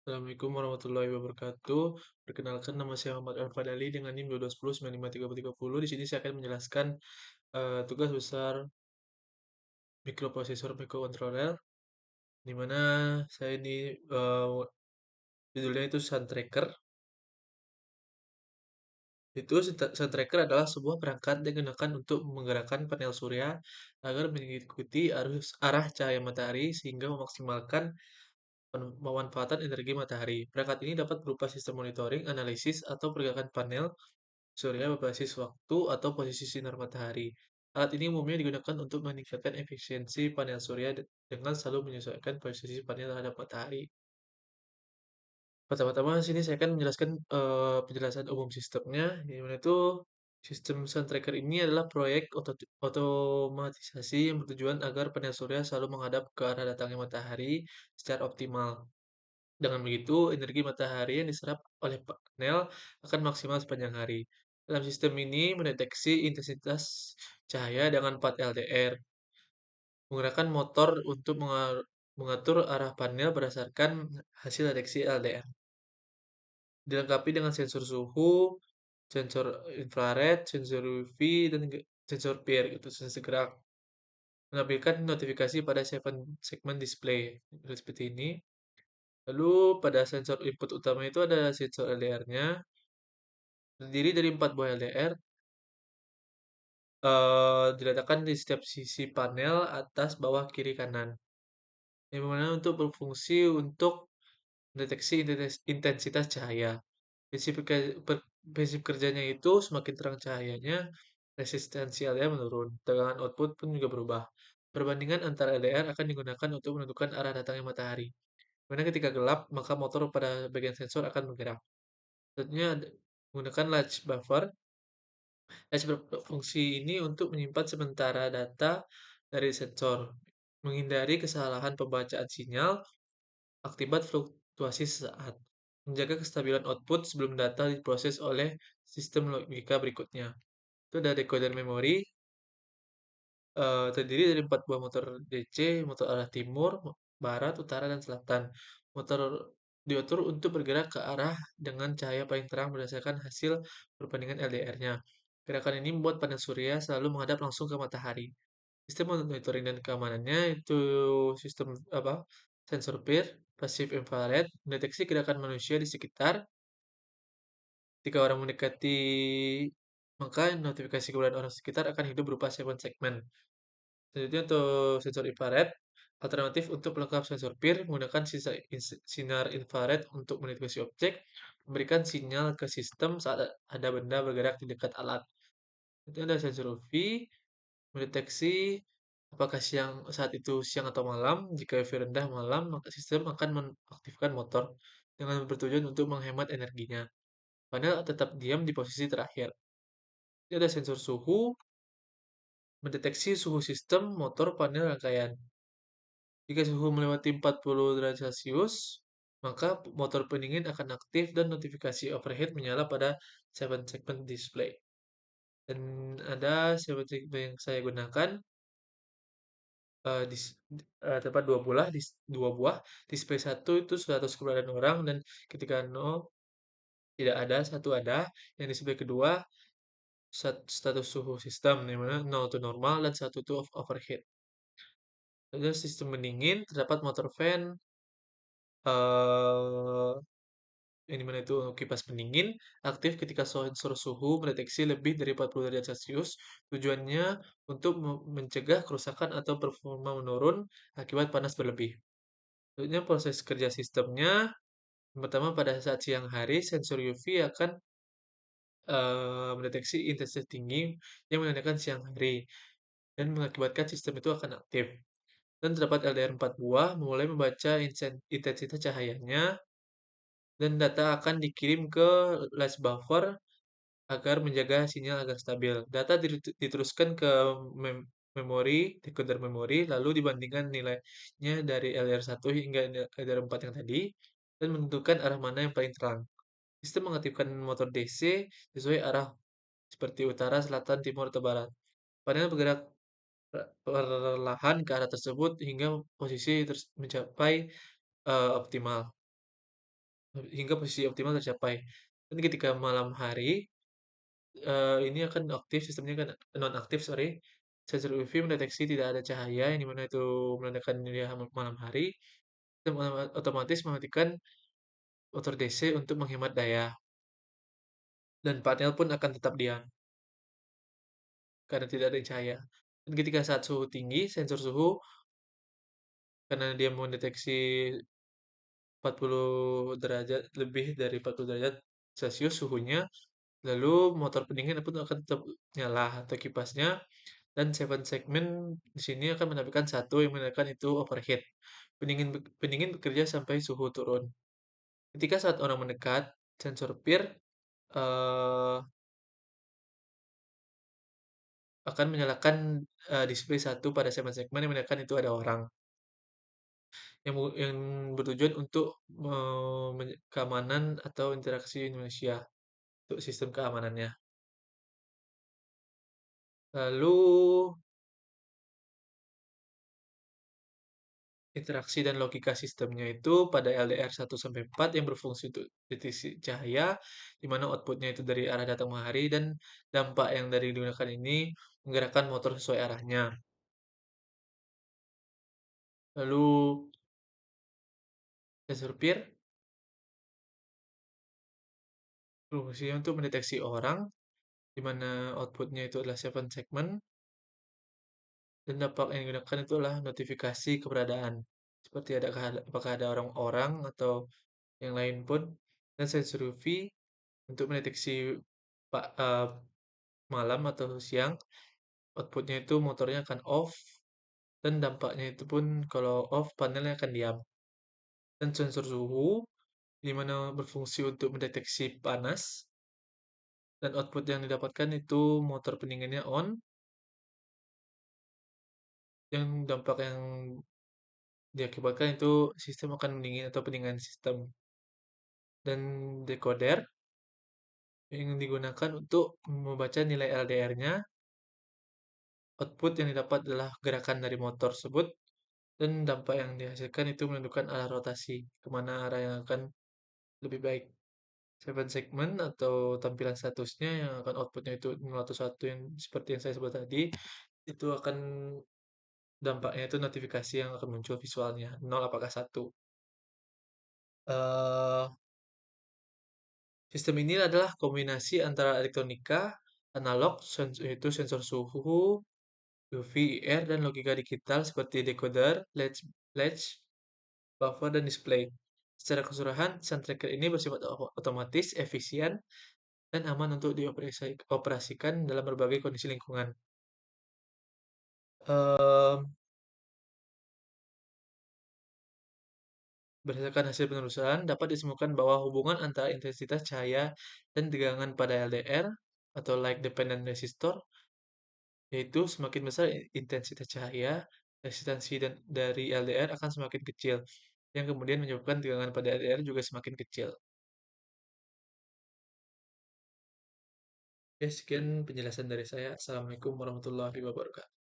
Assalamualaikum warahmatullahi wabarakatuh. Perkenalkan nama saya Muhammad Al-Fadali dengan NIM 1210953030. Di sini saya akan menjelaskan tugas besar mikroprosesor microcontroller di mana saya ini judulnya itu Sun Tracker. Itu Sun Tracker adalah sebuah perangkat yang digunakan untuk menggerakkan panel surya agar mengikuti arah cahaya matahari sehingga memaksimalkan pemanfaatan energi matahari. Perangkat ini dapat berupa sistem monitoring, analisis, atau pergerakan panel surya berbasis waktu atau posisi sinar matahari. Alat ini umumnya digunakan untuk meningkatkan efisiensi panel surya dengan selalu menyesuaikan posisi panel terhadap matahari. Pertama-tama sini saya akan menjelaskan penjelasan umum sistemnya, di mana itu sistem Sun Tracker ini adalah proyek otomatisasi yang bertujuan agar panel surya selalu menghadap ke arah datangnya matahari secara optimal. Dengan begitu, energi matahari yang diserap oleh panel akan maksimal sepanjang hari. Dalam sistem ini mendeteksi intensitas cahaya dengan 4 LDR, menggunakan motor untuk mengatur arah panel berdasarkan hasil deteksi LDR. Dilengkapi dengan sensor suhu, sensor infrared, sensor UV, dan sensor peer, gitu, sensor gerak. Menampilkan notifikasi pada segmen display, seperti ini. Lalu pada sensor input utama itu ada sensor LDR-nya, terdiri dari 4 buah LDR, diletakkan di setiap sisi panel, atas, bawah, kiri, kanan. Yang mana untuk berfungsi untuk mendeteksi intensitas cahaya. Prinsip, prinsip kerjanya itu semakin terang cahayanya, resistensi LDR menurun. Tegangan output pun juga berubah. Perbandingan antara LDR akan digunakan untuk menentukan arah datangnya matahari. Dimana ketika gelap, maka motor pada bagian sensor akan bergerak. Tentunya menggunakan latch buffer. Fungsi ini untuk menyimpan sementara data dari sensor, menghindari kesalahan pembacaan sinyal akibat fluktuasi sesaat, menjaga kestabilan output sebelum data diproses oleh sistem logika berikutnya. Itu ada decoder memori, terdiri dari 4 buah motor DC, motor arah timur, barat, utara, dan selatan. Motor diatur untuk bergerak ke arah dengan cahaya paling terang berdasarkan hasil perbandingan LDR-nya. Gerakan ini membuat panel surya selalu menghadap langsung ke matahari. Sistem monitoring dan keamanannya itu sistem apa? Sensor peer, passive infrared, mendeteksi gerakan manusia di sekitar. Ketika orang mendekati, maka notifikasi keberadaan orang sekitar akan hidup berupa segmen. Selanjutnya untuk sensor infrared, alternatif untuk pelengkap sensor peer menggunakan sinar infrared untuk menitikasi objek, memberikan sinyal ke sistem saat ada benda bergerak di dekat alat. Itu ada sensor UV, mendeteksi apakah saat itu siang atau malam. Jika UV rendah malam, maka sistem akan mengaktifkan motor dengan bertujuan untuk menghemat energinya. Panel tetap diam di posisi terakhir. Ini ada sensor suhu, mendeteksi suhu sistem, motor, panel, rangkaian. Jika suhu melewati 40 derajat Celcius, maka motor pendingin akan aktif dan notifikasi overhead menyala pada segmen display. Dan ada segmen yang saya gunakan, terdapat dua buah. Display satu itu status keberadaan orang, dan ketika nol tidak ada, satu ada. Yang display kedua status suhu sistem, di mana 0 itu normal dan satu itu overhead. Lalu sistem pendingin terdapat motor fan, eh yang dimana itu kipas pendingin aktif ketika sensor suhu mendeteksi lebih dari 40 derajat Celcius. Tujuannya untuk mencegah kerusakan atau performa menurun akibat panas berlebih. Tentunya proses kerja sistemnya, pertama pada saat siang hari, sensor UV akan mendeteksi intensitas tinggi yang menandakan siang hari dan mengakibatkan sistem itu akan aktif. Dan terdapat LDR 4 buah mulai membaca intensitas cahayanya, dan data akan dikirim ke latch buffer agar menjaga sinyal agar stabil. Data diteruskan ke memori, decoder memori, lalu dibandingkan nilainya dari LDR1 hingga LDR4 yang tadi, dan menentukan arah mana yang paling terang. Sistem mengaktifkan motor DC sesuai arah seperti utara, selatan, timur, atau barat. Panel bergerak perlahan ke arah tersebut hingga posisi mencapai optimal. hingga posisi optimal tercapai. Dan ketika malam hari, ini akan aktif sistemnya kan nonaktif, sorry. Sensor UV mendeteksi tidak ada cahaya yang dimana itu menandakan dia malam hari, dan otomatis mematikan motor DC untuk menghemat daya, dan panel pun akan tetap diam karena tidak ada cahaya. Dan ketika saat suhu tinggi, sensor suhu karena dia mendeteksi 40 derajat, lebih dari 40 derajat Celcius suhunya, lalu motor pendingin pun akan tetap nyala atau kipasnya, dan seven segment di sini akan menampilkan satu yang menandakan itu overheat. Pendingin bekerja sampai suhu turun. Ketika saat orang mendekat, sensor peer eh, akan menyalakan display satu pada seven segment yang menandakan itu ada orang. Yang bertujuan untuk keamanan atau interaksi Indonesia untuk sistem keamanannya. Lalu interaksi dan logika sistemnya itu pada LDR 1 sampai 4 yang berfungsi untuk deteksi cahaya, di mana outputnya itu dari arah datang matahari, dan dampak yang dari digunakan ini menggerakkan motor sesuai arahnya. Lalu sensor peer berfungsi untuk mendeteksi orang, di mana outputnya itu adalah seven segment, dan dampak yang digunakan itu adalah notifikasi keberadaan, seperti apakah ada orang-orang atau yang lain pun, dan sensor UV untuk mendeteksi malam atau siang, outputnya itu motornya akan off, dan dampaknya itu pun kalau off panelnya akan diam. Dan sensor suhu di mana berfungsi untuk mendeteksi panas, dan output yang didapatkan itu motor pendinginnya on, yang dampak yang diakibatkan itu sistem akan mendingin atau pendinginan sistem. Dan decoder yang digunakan untuk membaca nilai LDR-nya, output yang didapat adalah gerakan dari motor tersebut, dan dampak yang dihasilkan itu menentukan arah rotasi, kemana arah yang akan lebih baik. Seven segment atau tampilan statusnya yang akan outputnya itu 0 atau 1, yang seperti yang saya sebut tadi, itu akan dampaknya itu notifikasi yang akan muncul visualnya, 0 apakah 1. Eh, Sistem ini adalah kombinasi antara elektronika, analog, yaitu sensor suhu, UV, IR, dan logika digital seperti decoder, latch, buffer, dan display. Secara keseluruhan, sound tracker ini bersifat otomatis, efisien, dan aman untuk dioperasikan dalam berbagai kondisi lingkungan. Ehm, Berdasarkan hasil penelusuran, dapat ditemukan bahwa hubungan antara intensitas cahaya dan tegangan pada LDR atau light dependent resistor, yaitu semakin besar intensitas cahaya, resistansi dari LDR akan semakin kecil, yang kemudian menyebabkan tegangan pada LDR juga semakin kecil. Ya, sekian penjelasan dari saya. Assalamualaikum warahmatullahi wabarakatuh.